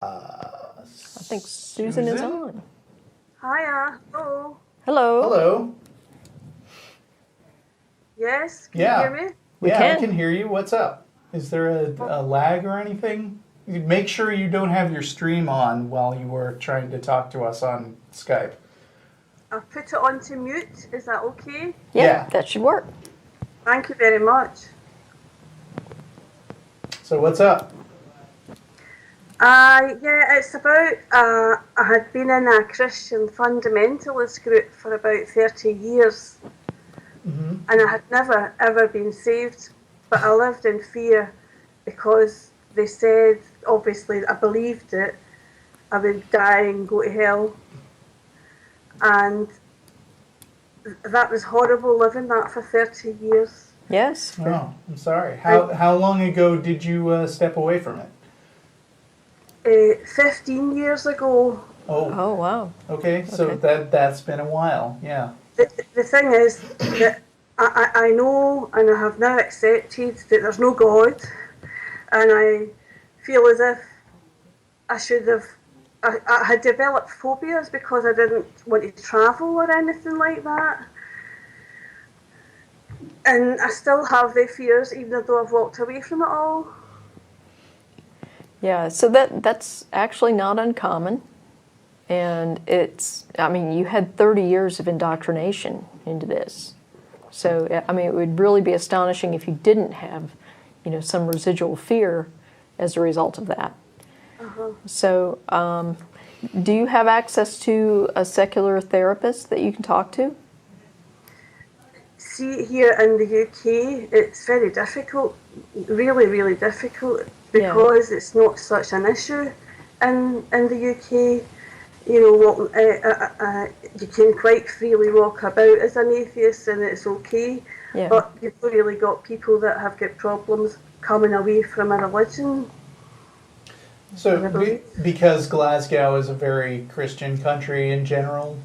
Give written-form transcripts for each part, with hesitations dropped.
I think Susan is on. Hiya. Hello. Hello. Hello. Yes, can you hear me? We I can. can hear you. What's up? Is there a lag or anything? Make sure you don't have your stream on while you were trying to talk to us on Skype. I've put it on to mute. Is that okay? Yeah, that should work. Thank you very much. So what's up? Yeah, it's about, I had been in a Christian fundamentalist group for about 30 years. Mm-hmm. And I had never, ever been saved. But I lived in fear because they said, obviously, I believed it, I would die and go to hell. And that was horrible, living that for 30 years. Yes. Oh, I'm sorry. How long ago did you step away from it? 15 years ago. Oh, wow. Okay, so that's been a while, yeah. The thing is that I know and I have now accepted that there's no God, and I feel as if I should have, I had developed phobias because I didn't want to travel or anything like that. And I still have the fears even though I've walked away from it all. Yeah, so that's actually not uncommon. And you had 30 years of indoctrination into this. So, it would really be astonishing if you didn't have, some residual fear as a result of that. Uh-huh. So, do you have access to a secular therapist that you can talk to? See, here in the UK, it's very difficult, really, really difficult, because it's not such an issue in the UK. You can quite freely walk about as an atheist and it's okay, but you've really got people that have got problems coming away from a religion. So because Glasgow is a very Christian country in general,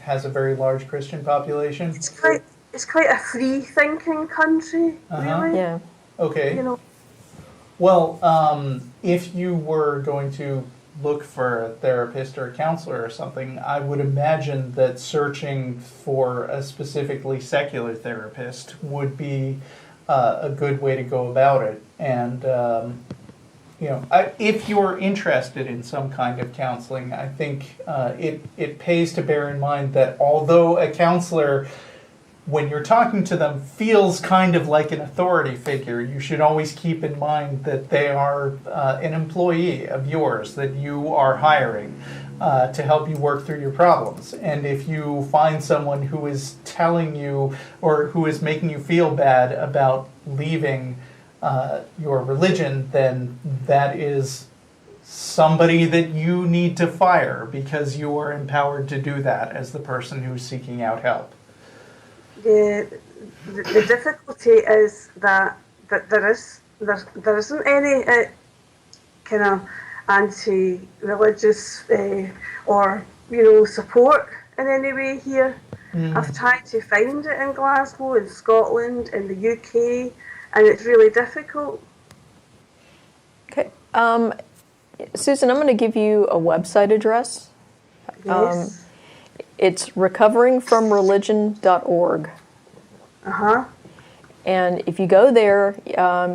has a very large Christian population? It's quite a free-thinking country, really. Yeah. Okay. Well, if you were going to look for a therapist or a counselor or something, I would imagine that searching for a specifically secular therapist would be a good way to go about it. And, if you're interested in some kind of counseling, I think it pays to bear in mind that although a counselor, when you're talking to them, feels kind of like an authority figure, you should always keep in mind that they are an employee of yours that you are hiring to help you work through your problems. And if you find someone who is telling you or who is making you feel bad about leaving your religion, then that is somebody that you need to fire because you are empowered to do that as the person who's seeking out help. The difficulty is that there isn't any kind of anti-religious or support in any way here. I've tried to find it in Glasgow, in Scotland, in the UK, and it's really difficult. Okay, Susan, I'm going to give you a website address. Yes. It's recoveringfromreligion.org. Uh-huh. And if you go there,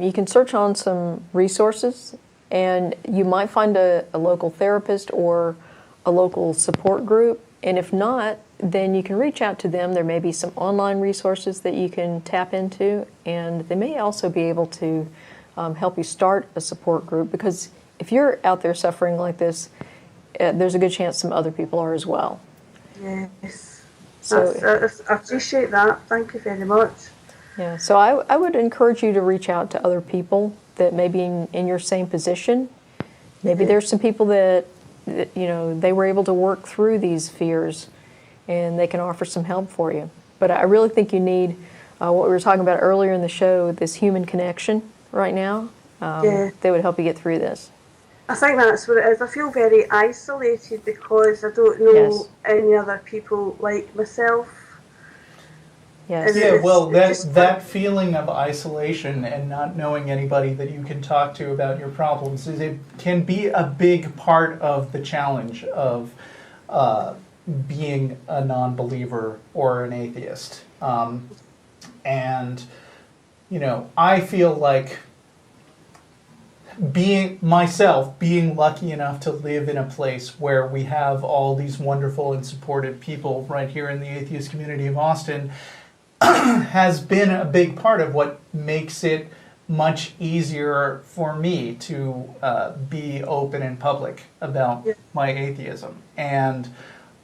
you can search on some resources, and you might find a local therapist or a local support group. And if not, then you can reach out to them. There may be some online resources that you can tap into, and they may also be able to help you start a support group, because if you're out there suffering like this, there's a good chance some other people are as well. Yes, so I appreciate that. Thank you very much. Yeah, so I would encourage you to reach out to other people that may be in your same position. Maybe there's some people that they were able to work through these fears, and they can offer some help for you. But I really think you need what we were talking about earlier in the show, this human connection right now. That would help you get through this. I think that's what it is. I feel very isolated because I don't know any other people like myself. Yes. Yeah, well, it's just that feeling of isolation and not knowing anybody that you can talk to about your problems it can be a big part of the challenge of being a non-believer or an atheist. And I feel like being lucky enough to live in a place where we have all these wonderful and supportive people right here in the Atheist Community of Austin has been a big part of what makes it much easier for me to be open and public about my atheism. And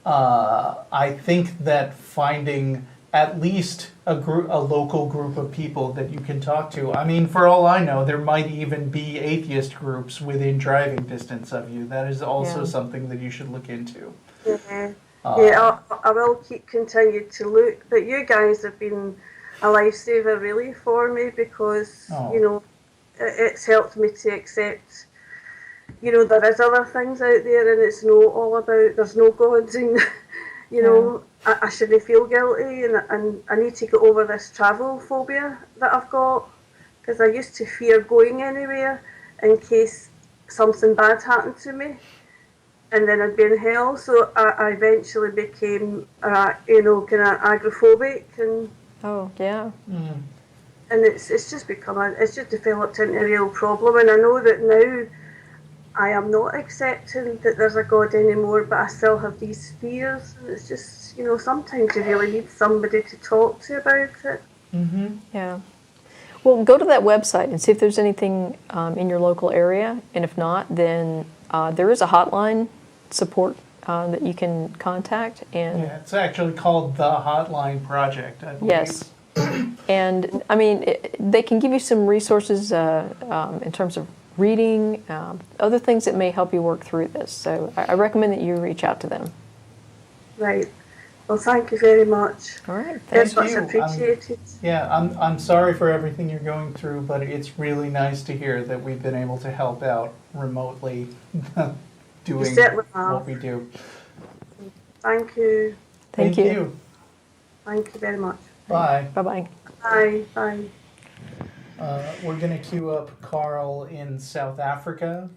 I think that finding at least a local group of people that you can talk to. I mean, for all I know, there might even be atheist groups within driving distance of you. That is also something that you should look into. Yeah. I will continue to look. But you guys have been a lifesaver really for me because, it's helped me to accept, there is other things out there and it's not all about, there's no gods and, I shouldn't feel guilty and I need to get over this travel phobia that I've got because I used to fear going anywhere in case something bad happened to me. And then I'd be in hell, so I eventually became, kind of agoraphobic, and and it's just it's just developed into a real problem. And I know that now I am not accepting that there's a God anymore, but I still have these fears. And it's just, sometimes you really need somebody to talk to about it. Mm-hmm. Yeah. Well, go to that website and see if there's anything in your local area, and if not, then there is a hotline support that you can contact. And it's actually called the Hotline Project, I believe. Yes. And, I mean, they can give you some resources in terms of reading, other things that may help you work through this. So I recommend that you reach out to them. Right. Well, thank you very much. All right. Thank you. Much appreciated. I'm sorry for everything you're going through, but it's really nice to hear that we've been able to help out remotely doing what we do. Thank you. Thank you. Thank you very much. Bye. Bye-bye. Bye. Bye. We're going to queue up Carl in South Africa.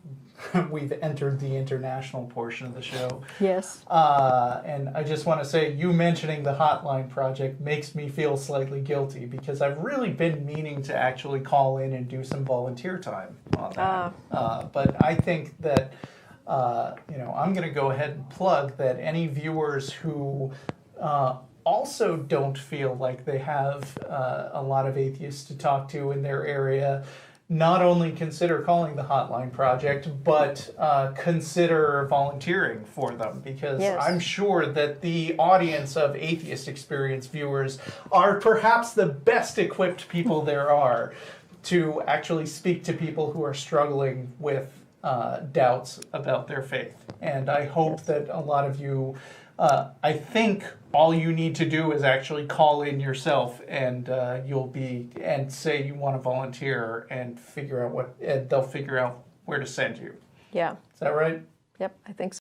We've entered the international portion of the show. Yes. And I just want to say, you mentioning the Hotline Project makes me feel slightly guilty because I've really been meaning to actually call in and do some volunteer time on that. But I think that, I'm going to go ahead and plug that any viewers who also don't feel like they have a lot of atheists to talk to in their area, not only consider calling the Hotline Project, but consider volunteering for them, because I'm sure that the audience of Atheist Experience viewers are perhaps the best equipped people there are to actually speak to people who are struggling with doubts about their faith. And I hope that a lot of you, I think all you need to do is actually call in yourself, and and say you want to volunteer, and they'll figure out where to send you. Yeah. Is that right? Yep, I think so.